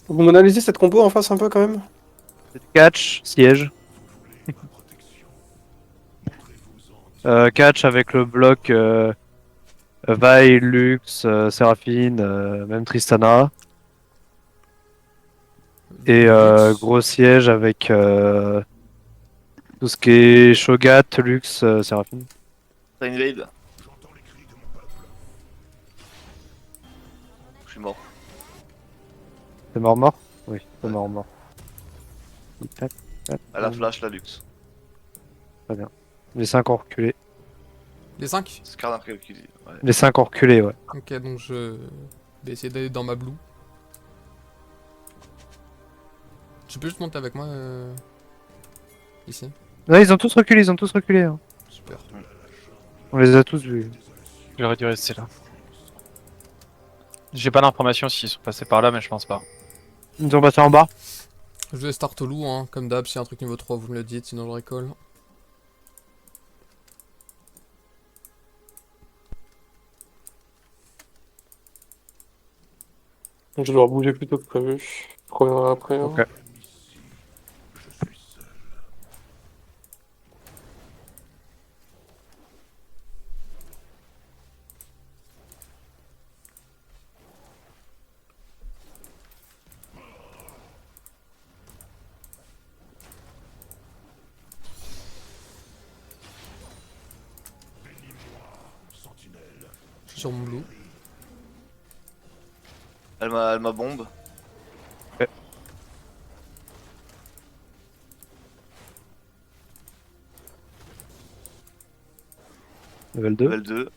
Vous m'analysez cette compo en face un peu quand même? Catch, siège. Catch avec le bloc Vi, Lux, Séraphine, même Tristana. Et Lux. gros siège avec tout ce qui est Shogat, Lux, Séraphine. T'as une invade. Je suis mort. C'est mort? Oui, c'est Ouais. mort. Tac, tac, À la flash, la luxe. très bien. Les 5 ont reculé. Les 5. C'est carte calculé. Ouais. Les 5 ont reculé, ouais. Ok, donc je vais essayer d'aller dans ma blue. Tu peux juste monter avec moi ici. Non, ils ont tous reculé, hein. Super. On les a tous vus. J'aurais dû rester là. J'ai pas d'informations s'ils sont passés par là, mais je pense pas. Ils ont passé en bas. Je vais start au loup, hein, comme d'hab. S'il y a un truc niveau 3, vous me le dites, sinon je récolle. Je vais devoir bouger plus tôt que prévu. Je reviendrai après. Ok. Hein. Je suis sur mon blue. Elle m'a bombe. Level 2. Level 2.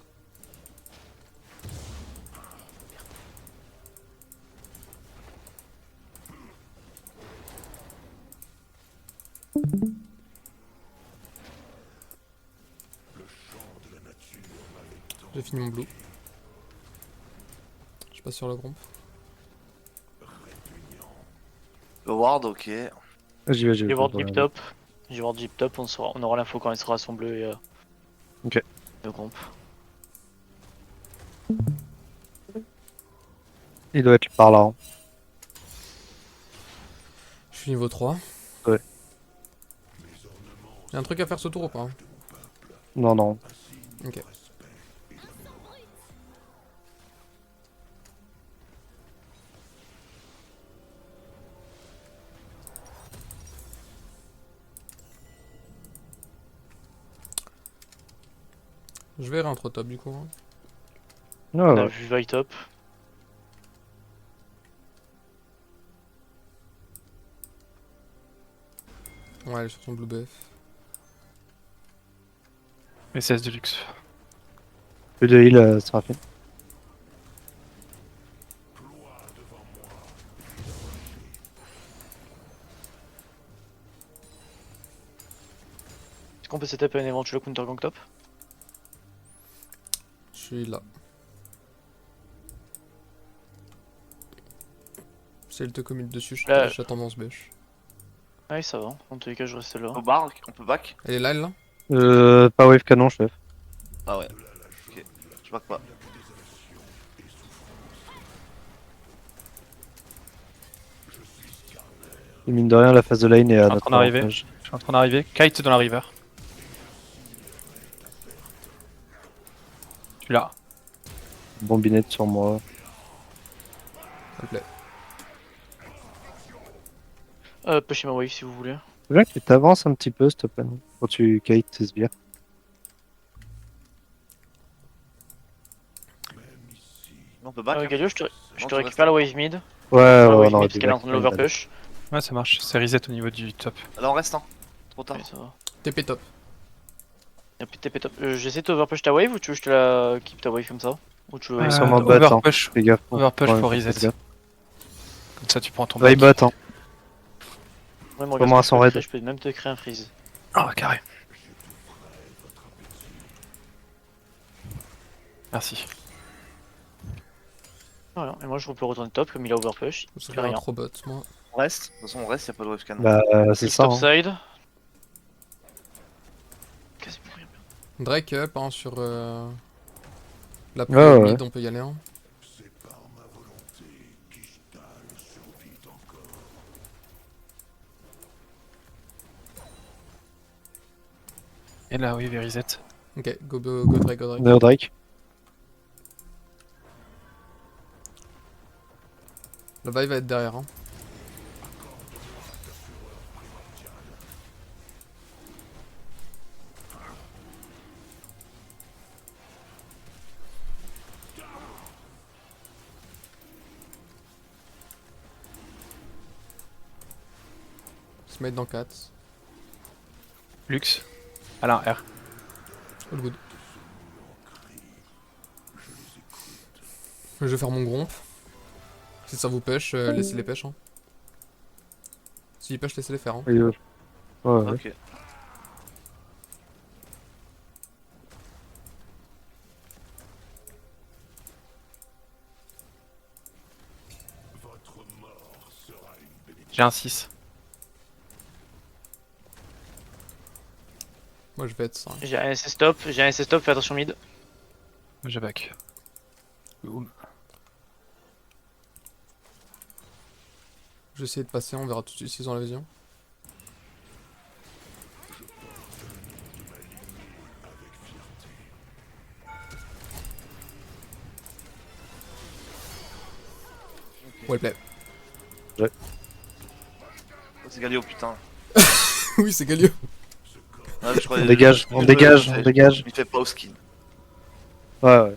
J'ai fini mon blue. Je passe sur le groupe. Le ward, ok. J'y vais. Je vais voir Deep Top. Je vais voir Deep Top, on aura l'info quand il sera assemblé Ok. le groupe. Il doit être par là. Hein. Je suis niveau 3. Ouais. Y'a un truc à faire ce tour ou pas? Non. Ok. Je vais rentrer top du coup. Hein. Ouais, On a ouais. vu Vi Top. Ouais, elle est sur son blue buff. SS de luxe. Plus de heal, Séraphine. Est-ce qu'on peut setup un éventuel counter gang top? Je suis là. Si elle te commit dessus, j'attends mon sbush. Ouais, ça va. En tous les cas, je reste là. On peut back. Elle est là, elle là? Pas wave canon, chef. Ah ouais. Ok. Je back pas. Et mine de rien, la phase de lane est à Je suis en notre train d'arriver. avantage. Je suis en train d'arriver. Kite dans la river. Je suis là. Bombinette sur moi. S'il te plaît. Pushy ma wave si vous voulez. C'est bien que tu t'avances un petit peu, s'il te plaît. Quand tu kites tes sbires. On peut back. Hein. Galio, je te tu récupère la wave mid. Ouais, La on wave aurait mid dû parce qu'elle est en train de l'overpush. Ouais, ça marche. C'est reset au niveau du top. Là on reste hein. Trop tard. Ouais, ça va. TP top. Y'a plus de TP top. J'essaie de t'overpush ta wave ou tu veux que je te la keep ta wave comme ça? Ou tu veux. Ils sont en bot, hein. Overpush. Fais gaffe. Overpush Ouais, pour fais reset. gaffe. Comme ça, tu prends ton Ouais, back. bot, hein. Ouais, mon Comment gars, à son raid. je peux même te créer un freeze. Ah, carré. Merci. Voilà, et moi je peux retourner top comme il a overpush. Je Il fait serai un rien. trop bot, moi. On reste. De toute façon on reste, y'a pas de wave cannon. Bah, c'est X ça. top Hein. side. Quasiment rien. Drake up hein, sur la Ouais, mid, ouais. on peut y aller. Hein. Et là, oui, Verizet. Ok, go Drake, go Drake. Neo Drake. Le bail va être derrière. Hein. Se mettre dans 4. Lux. Alain, R. All good. Je vais faire mon gromp. Si ça vous pêche, laissez les pêches. Hein. S'ils pêchent, laissez-les faire. Hein. Oui, ouais, ouais. Ok. J'ai un 6. Moi je vais être 5. J'ai un SS stop, fais attention mid. J'ai back. Oum. Je vais essayer de passer, on verra tout de suite s'ils ont la vision. Well play. C'est Galio, putain. Oui, c'est Galio. Ah, je croyais- On dégage, on dégage, on dégage. Il fait pas au skin. Ouais, ouais.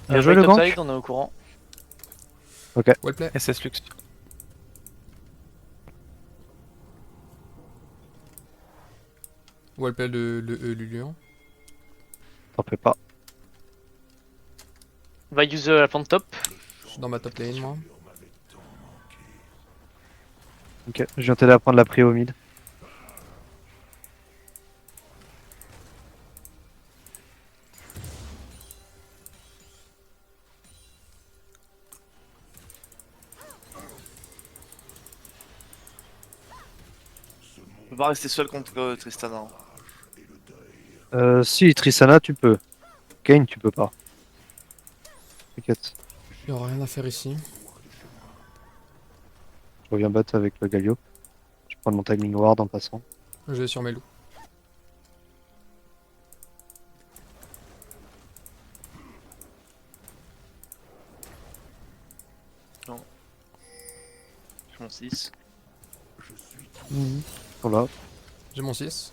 Bien joué le gank. Topside, on est au courant. Well play. SS Lux. Well play le Luluan. T'en fais pas. Va use la plante top. Je suis dans ma top lane moi. Ok, je viens t'aider à prendre la prio au mid. On va rester seul contre Tristana. Si, Tristana, tu peux. Kane, tu peux pas. T'inquiète. Il y aura rien à faire ici. Je reviens battre avec le Galio. Je prends mon timing ward en passant. Je vais sur mes loups. Je mon 6. Voilà. J'ai mon 6.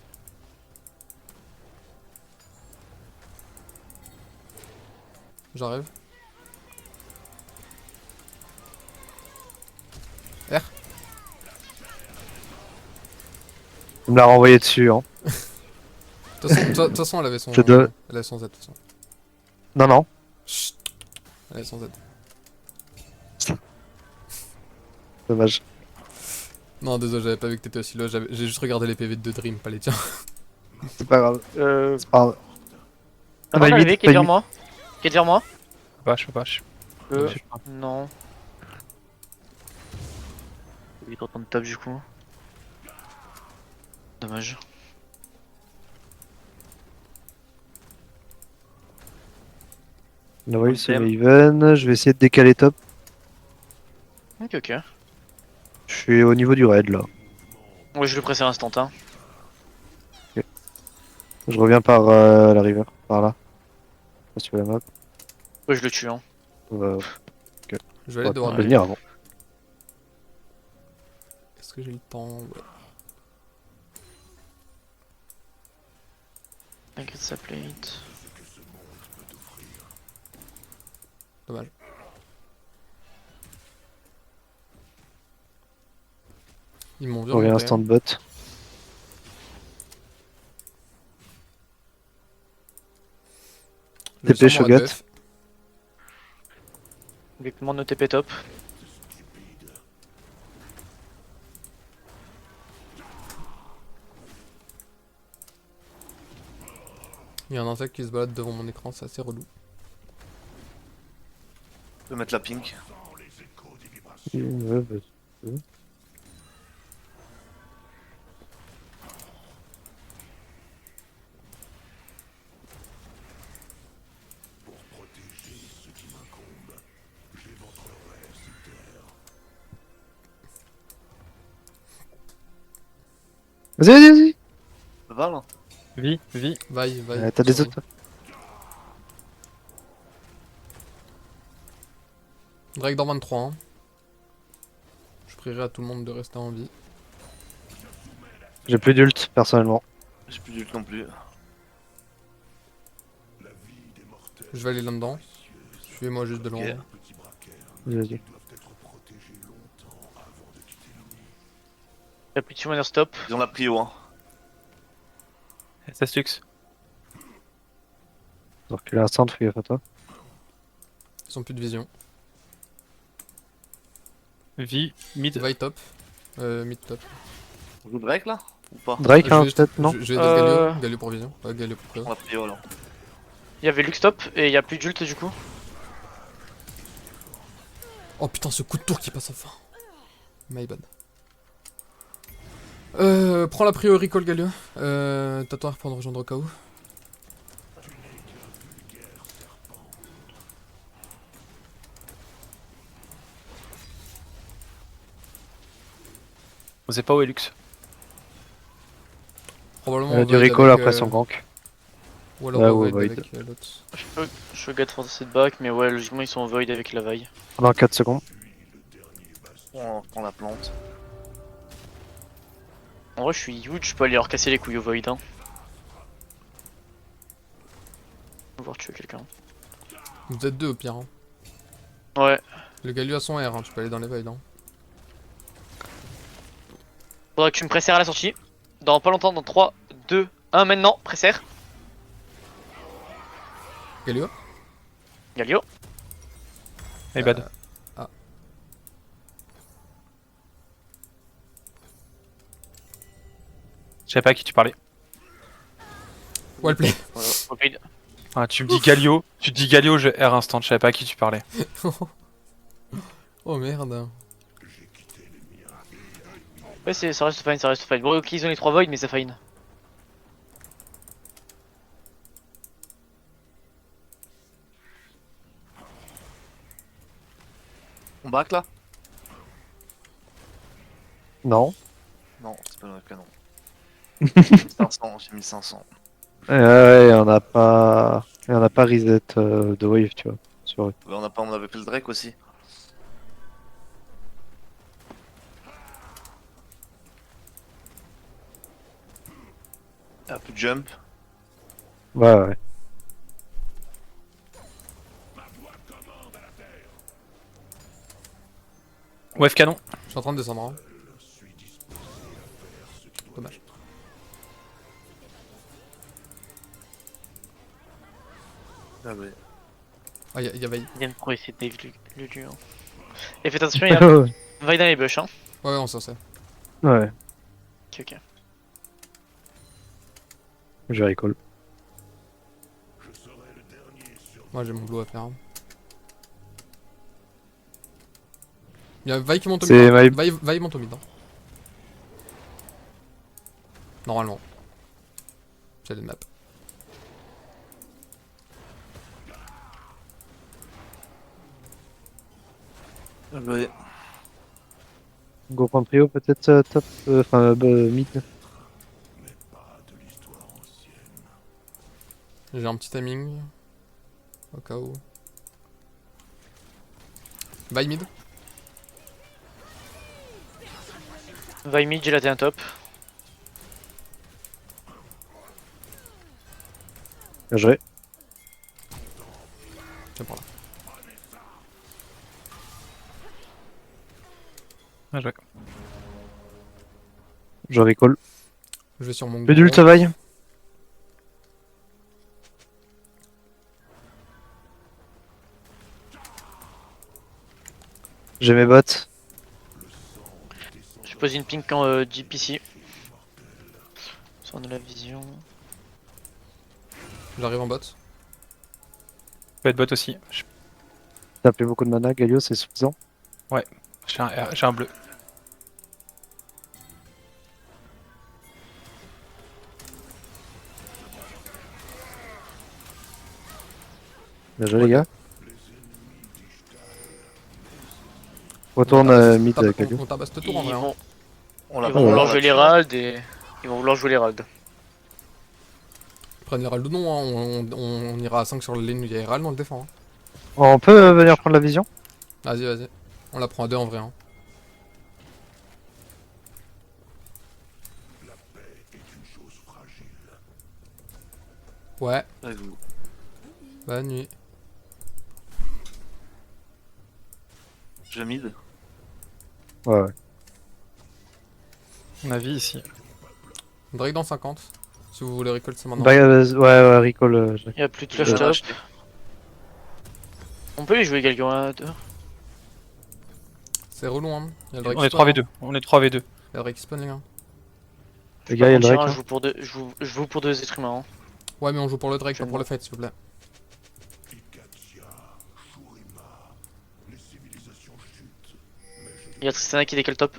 J'arrive. R. Tu me l'as renvoyé dessus, hein. De toute façon, elle avait son. C'est de- Elle avait son Z de toute façon. Non, non. Chut. Elle avait son Z. Dommage. Non, désolé, j'avais pas vu que t'étais aussi low. J'ai juste regardé les PV de Dream, pas les tiens. C'est pas grave. C'est pas grave. Avant Bah, d'arriver, mid, qui est bah, devant mid. moi. Qui est devant moi. Bash. Euh, non. Il est en train de top du coup. Dommage. Là, oui, On c'est t'aime. Raven. Je vais essayer de décaler top. Ok. Je suis au niveau du raid là. Ouais, je le pressais instantin. Je reviens par la river, par là. Pas sur la map. Ouais, je le tue hein. Euh, Je vais aller on devoir va venir avant. Est-ce que j'ai le temps? Ouais. T'inquiète sa plate. Dommage. Ils m'ont vu Je reviens remonter, instant hein. de bot. Je vais TP sûrement Shogat. ADF. Exactement, nos TP top. Il y a un insecte qui se balade devant mon écran, c'est assez relou. Je vais mettre la pink. Ouais, bah, Vas-y, vas-y, vas-y. Val. Vie, vie. Vaille. T'as des sur- autres? Drake dans 23. Hein. Je prierai à tout le monde de rester en vie. J'ai plus d'ult, personnellement. J'ai plus d'ult non plus. Je vais aller là-dedans. Suivez-moi juste de loin. Ok. Vas-y. Y'a plus de summoner stop. Ils ont la prio, hein. SS Lux. Donc il a un centre, fais gaffe à toi. Ils sont plus de vision. Vie, mid. Vaille top. Mid top. On joue Drake là ou pas? Drake, Je hein, vais- peut-être, non? Je vais aider Galio. Galio pour vision. Galio pour On PO. la prio alors. Y'avait Lux top et y'a plus d'ult du coup. Oh putain, ce coup de tour qui passe enfin. My bad. Prends la prio recall Galio. T'attends pour rejoindre au cas où. On sait pas où est Lux. Probablement on Du void recall avec, après son gank. Ou alors Ouais, on ou void void. avec l'autre. Je regarde forcer de back, mais ouais, logiquement ils sont en void avec la vaille. Pendant 4 secondes. On prend la plante. En vrai, je suis huge, je peux aller leur casser les couilles au void. Hein. On va voir tuer quelqu'un. Vous êtes deux au pire. Hein. Ouais, Le Galio a son R, hein. Tu peux aller dans les voids. Hein. faudra que tu me pressères à la sortie. Dans pas longtemps, dans 3, 2, 1, maintenant, pressère. Galio. Galio. My bad. Je savais pas à qui tu parlais. Wallplay. Void. Ah, tu me dis Galio, je R instant, je savais pas à qui tu parlais. Oh merde. Ouais, ça reste fine, ça reste fine. Bon, ok, ils ont les 3 void, mais c'est fine. On back là? Non. Non, c'est pas le canon. 500, j'ai mis 500. Ouais, on a pas. Et on a pas reset de wave, tu vois. Sur eux. Ouais, on avait fait le Drake aussi. Un peu de jump. Ouais. Wave canon. Je suis en train de descendre. Hein. Dommage. Ah ouais. Ah, y'a Vaille. Il vient de pro essayer de dave le lieu. Hein. Et faites attention, il y a Ouais. vaille dans les bush. Hein. Ouais, on s'en sait. Ouais. Ok. Je recall. Moi j'ai mon boulot à faire. Hein. Y'a Vaille qui monte au mid. C'est Hein. my- Vaille monte au mid. Hein. Normalement. J'ai les maps. Ah ouais. Go prendre trio peut-être top. Enfin mid. J'ai un petit timing. Au cas où. Vaille mid. Vaille mid, j'ai laté un top. Bien joué. Tiens par là. Ah, je... Je recall. Je vais sur mon Plus gros. d'ult vaille. J'ai mes bottes. Je pose une pink en Jeep ici. Sur de la vision. J'arrive en bot. Bad bot aussi. T'as fait beaucoup de mana, Galio, c'est suffisant. J'ai un R, j'ai un bleu. Bien joué les gars. Retourne mid Galio. On tabasse ce tour en Ils vrai. Hein. vont, On l'a ils vont vouloir on jouer l'a l'Hérald et. Ils vont vouloir jouer l'Hérald. Prenne l'Herald ou non, hein, on ira à 5 sur la ligne où il y a Herald, on le défend. Hein. On peut venir prendre la vision? Vas-y, vas-y. On la prend à 2 en vrai. Hein. Ouais, Avec vous. bonne nuit. Je mid. Ouais, ouais. Mon avis ici. Drake dans 50. Si vous voulez recall, c'est maintenant. Bah, ouais, recall. Il y a plus de Je flash vais top. racheter. On peut lui jouer quelqu'un à 2. C'est relou, hein. Il y a le Drake On est qui spawn, 3v2. On est 3v2. hein. Il y a le Drake qui spawn, les gars. Les gars, il y a le Drake. Je Hein. joue pour deux, je joue pour 2 êtres humains. Hein. Ouais, mais on joue pour le Drake, pas J'aime pour le bien. fight, s'il vous plaît. Il y a Tristana qui décale top.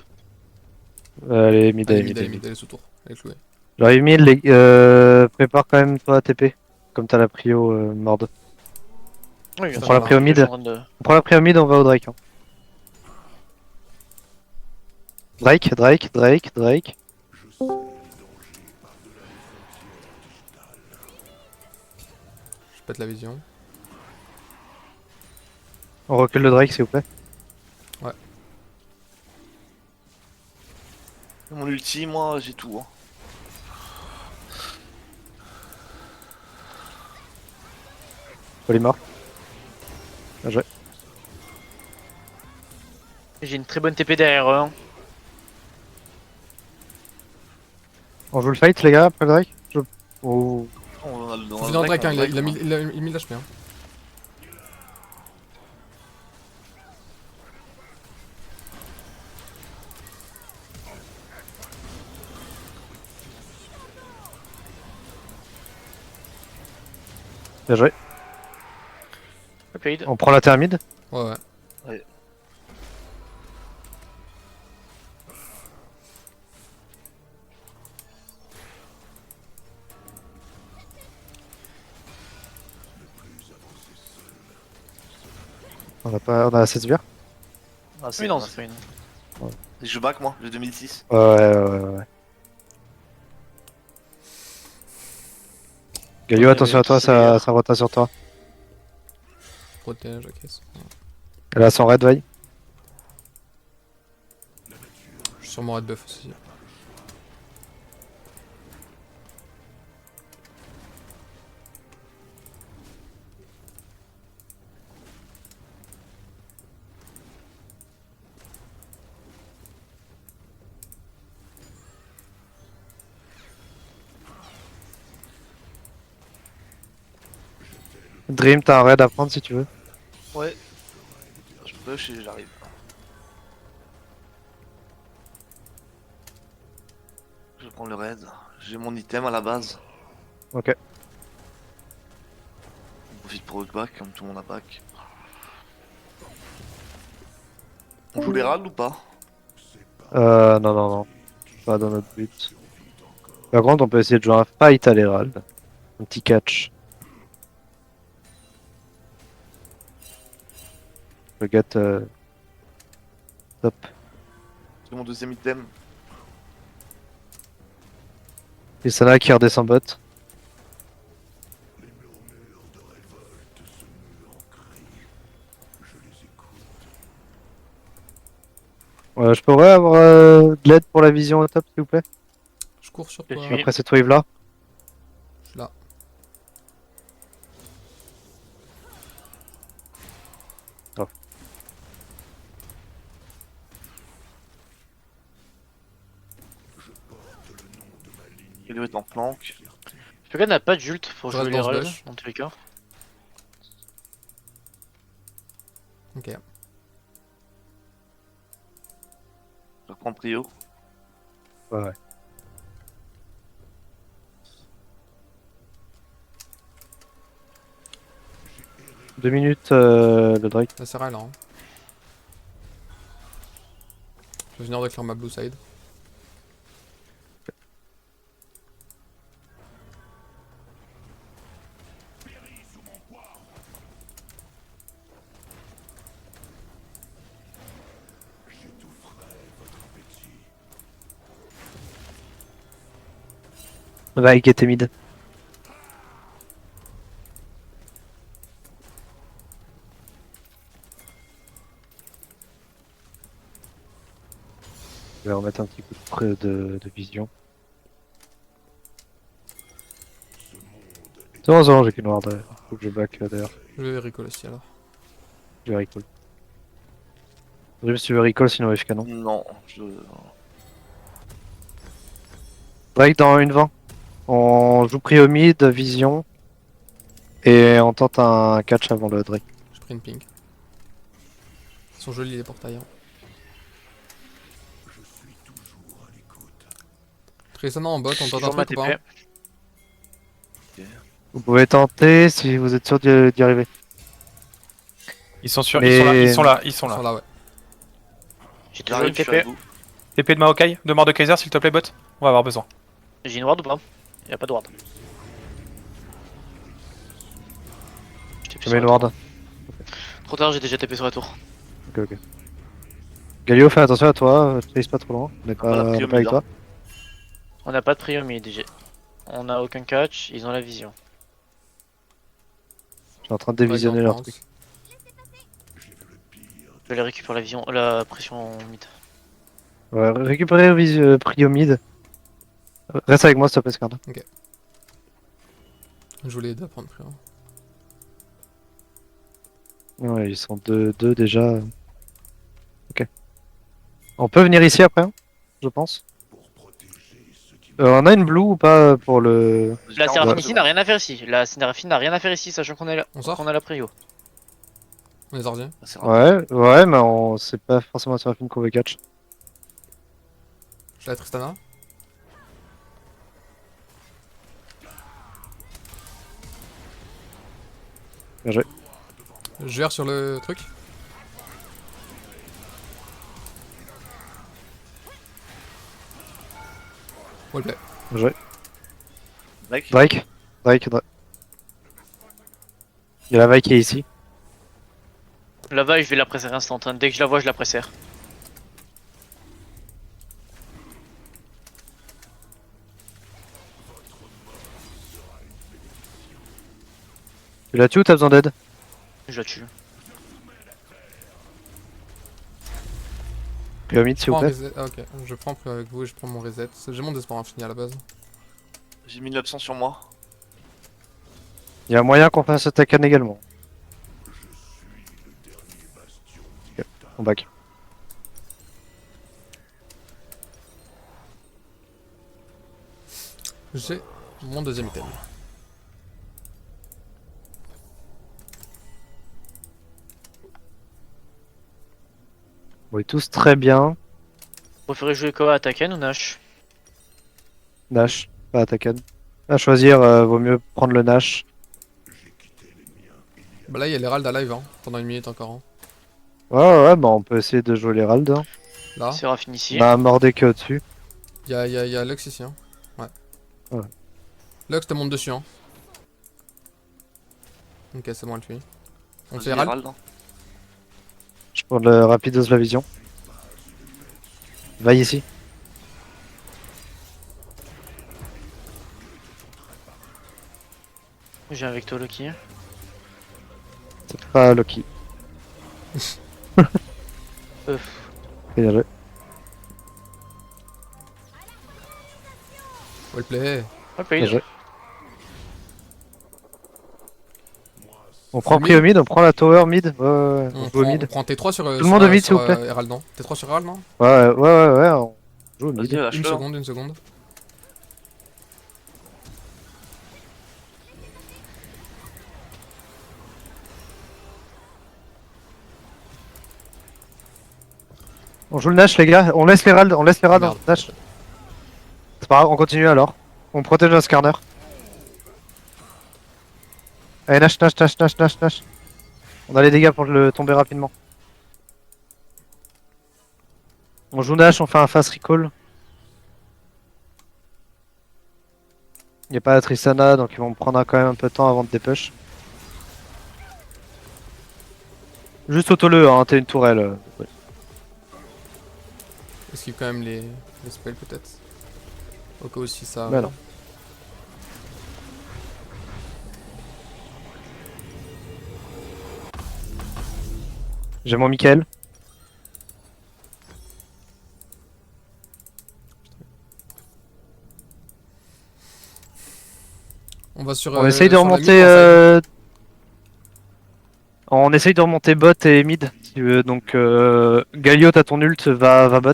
Allez, mid, Allez, allez, mid. mid, allez, sous tour. Allez, cloué. J'arrive mid, prépare quand même toi TP. Comme t'as la prio mord. Oui, On prend la prio mid. je suis en train de- On prend la prio mid, on va au Drake. Hein. Drake. Je pète la vision. On recule le Drake s'il vous plaît. Mon ulti, moi, j'ai tout. Hein. Polymorph. Bien joué. J'ai une très bonne TP derrière eux. Hein. On joue le fight les gars après le Drake Oh. On a le Faut finir le Drake, hein. Il a mis l'HP. Hein. Bien joué. Upgrade. On prend la thermide. Ouais, ouais. Ouais. On a assez de sbires. Ah, Oui, non, c'est pas une. Je back, moi, j'ai 2006. Ouais. Galio, Ouais, attention mais à toi, c'est meilleur. ça rota sur toi. Je protège la caisse. Elle a son red, vaille. Je suis sur mon red buff aussi. Dream, t'as un raid à prendre si tu veux. Ouais. Je push et j'arrive. Je prends le raid. J'ai mon item à la base. Ok. On profite pour le back, comme tout le monde a back. On joue les râles ou pas? Non. Pas dans notre but. Par contre, on peut essayer de jouer un fight à l'Herald. Un petit catch. Le gars, top. C'est mon deuxième item. Et Sana qui redescend bot. Je pourrais avoir de l'aide pour la vision au top s'il vous plaît. Je cours sur Je toi. suis- Après cette wave là. Je suis là. Il doit être en flanque. Puka n'a pas d'ult pour Je jouer reste les dans ce râles, bush. dans tous les cas. Ok. Je reprends trio. Ouais. 2 minutes le Drake. Ça sert à là. Hein. Je vais venir déclare ma blue side. Vague était mid. Je vais remettre un petit coup de vision. C'est 11 ans, j'ai qu'une ward. Faut que je back d'ailleurs. Je vais recall aussi alors. Je vais recall. Je si tu veux recall, sinon FK non. Non, Drake dans une 20. On joue prio mid, vision. Et on tente un catch avant le Drake. J'ai pris une ping. Ils sont jolis les portails. Hein. Tristana en bot, on tente un Toujours ma truc ou pas TP. Vous pouvez tenter si vous êtes sûr d'y arriver. Ils sont sur, Mais- ils sont là, ils Ils sont sont là. là, ouais. J'ai toujours une j'arrive, je suis à TP. vous. TP de Maokai, demande de Kaiser s'il te plaît bot. On va avoir besoin. J'ai une ward ou pas? Y'a pas de ward. Je TP Je sur mets une la tour. ward. Trop tard, j'ai déjà TP sur la tour. Ok. Galio, fais attention à toi, chase pas trop loin. On est Voilà, pas, on est prio pas avec mid, toi. On n'a pas de prio mid. On a aucun catch, ils ont la vision. Je suis en train de dévisionner Ouais, leur pense. truc. Je vais les récupérer la vision, la pression mid. Ouais, récupérer prio mid. Reste avec moi s'il te plaît, Scarda. Je voulais aider à prendre plus. Hein. Ouais, ils sont 2 déjà. Ok. On peut venir ici après, hein, je pense. On a une blue ou pas pour le... La 40 Séraphine secondes. ici n'a rien à faire ici. La Séraphine n'a rien à faire ici, sachant qu'on est là. On sort Qu'on a la prio. On est sorti. C'est rapide. Ouais, mais on... c'est pas forcément sur la film qu'on veut catch. J'ai la Tristana. Bien joué. Je gère sur le truc. Wallplay. Bien joué. Drake. Drake. Il y a la vaille qui est ici. La vaille, je vais la presser instant. Hein. Dès que je la vois, je la pressère. Tu la tues ou t'as besoin d'aide? Je la tue. Prio mid s'il vous Prends un plaît. reset. Ah, ok, je prends plus avec vous et je prends mon reset. J'ai mon espoir infini à la base. J'ai mis l'absent sur moi. Il y a moyen qu'on fasse Takan également. Ok, on back. J'ai mon deuxième item. Bon, et tous très bien. Vous préférez jouer quoi à Taken ou Nash? Nash, pas Takan. À choisir, vaut mieux prendre le Nash. Bah là, il y a l'Herald à live, hein, pendant une minute encore. Hein. Ouais, bah on peut essayer de jouer l'Herald. Hein. Là, Séraphine ici. On a un Mordecai au-dessus. il y a Lux ici. Hein. Ouais. Ouais. Lux te monte dessus. Hein. Ok, c'est bon, elle fuit. On Vas-y, fait Herald. Herald. Je prends le Rapidos la vision. Va ici. J'ai un Vecto Loki. C'est pas Loki. Bien joué. Wallplay. Ok, Bien joué. On Full prend mid. prio mid, on prend la tower mid. Ouais, On on joue au prend, mid. on prend T3 sur. Tout le monde au mid, s'il vous plaît. Herald, non T3 sur Herald, non Ouais, on joue au Vas-y, mid. lâche-le. Une seconde. On joue le Nash, les gars. On laisse l'Herald, on laisse l'Herald dans Merde. le Nash. C'est pas grave, on continue alors. On protège un scanner. Allez, Nash. On a les dégâts pour le tomber rapidement. On joue Nash, on fait un fast recall. Il n'y a pas la Tristana, donc ils vont prendre quand même un peu de temps avant de dépush. Juste auto-le, hein, t'es une tourelle. Ouais. Esquive quand même les spells, peut-être. Au cas où si ça. Bah non. J'ai mon Michael. On va sur. On essaye de sur la mid, remonter. en side. On essaye de remonter bot et mid. Si tu veux. Donc Galio, t'as ton ult, va bot.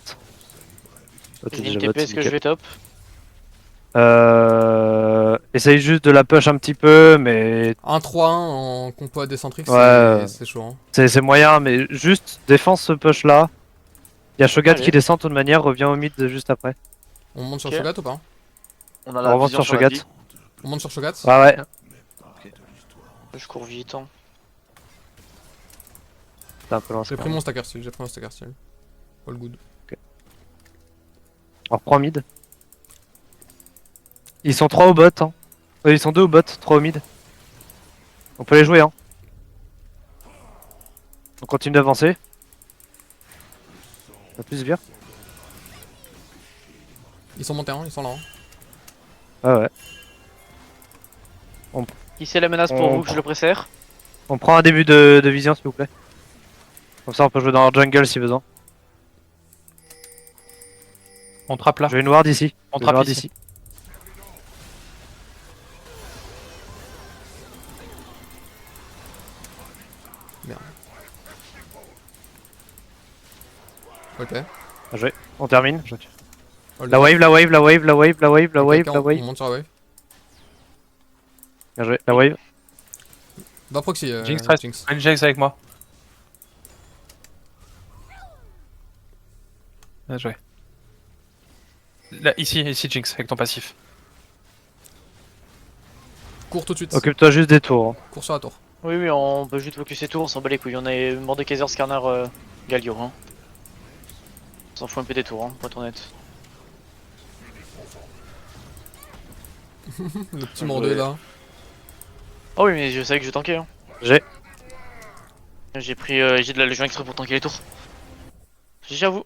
Toi, t'es J'ai une déjà TP, bot, est-ce que nickel. je vais top? Essaye juste de la push un petit peu, mais 1-3-1 en compo à décentrique, Ouais. c'est chaud. Hein. c'est moyen. Mais juste défense ce push là. Il y a Shogat Allez. qui descend de toute manière, revient au mid juste après. On monte sur Ok. Shogat ou pas? On a On la remonte vision sur sur la Shogat. vie. On monte sur Shogat? Ouais, ouais. Je cours vite. Hein. C'est un peu loin. J'ai pris mon stacker steel, All good. On reprend mid. Ils sont 3 au bot. Hein. Ils sont 2 au bot, 3 au mid. On peut les jouer. Hein. On continue d'avancer. On a plus bien. Ils sont montés, hein, ils sont là. Hein. Ouais, ouais. Qui c'est la menace pour On vous que je le préfère? On prend un début de vision s'il vous plaît. Comme ça on peut jouer dans leur jungle si besoin. On trappe là. Je vais une ward ici. On Je vais une trappe ward ici. ici. Ok. Bien joué. On termine. All La good. wave, la wave, la wave, la wave, la wave, la Ok, wave, ok, la on wave. monte sur la wave. Bien joué. La wave. Va proxy, Jinx reste. Jinx. Une Jinx avec moi. Bien joué. Là, ici, Jinx, avec ton passif. Cours tout de suite. Occupe-toi juste des tours. Hein. Cours sur la tour. Oui, oui, on peut juste focus et tout, on s'en bat les couilles. On est mort de Kaiser, Skarner, Galio. Hein. On s'en fout un peu des tours, hein, pour être honnête. Le petit mordier là. Oh oui, mais je savais que je tankais. Hein. J'ai. J'ai pris j'ai de la Légion extra pour tanker les tours. GG à vous.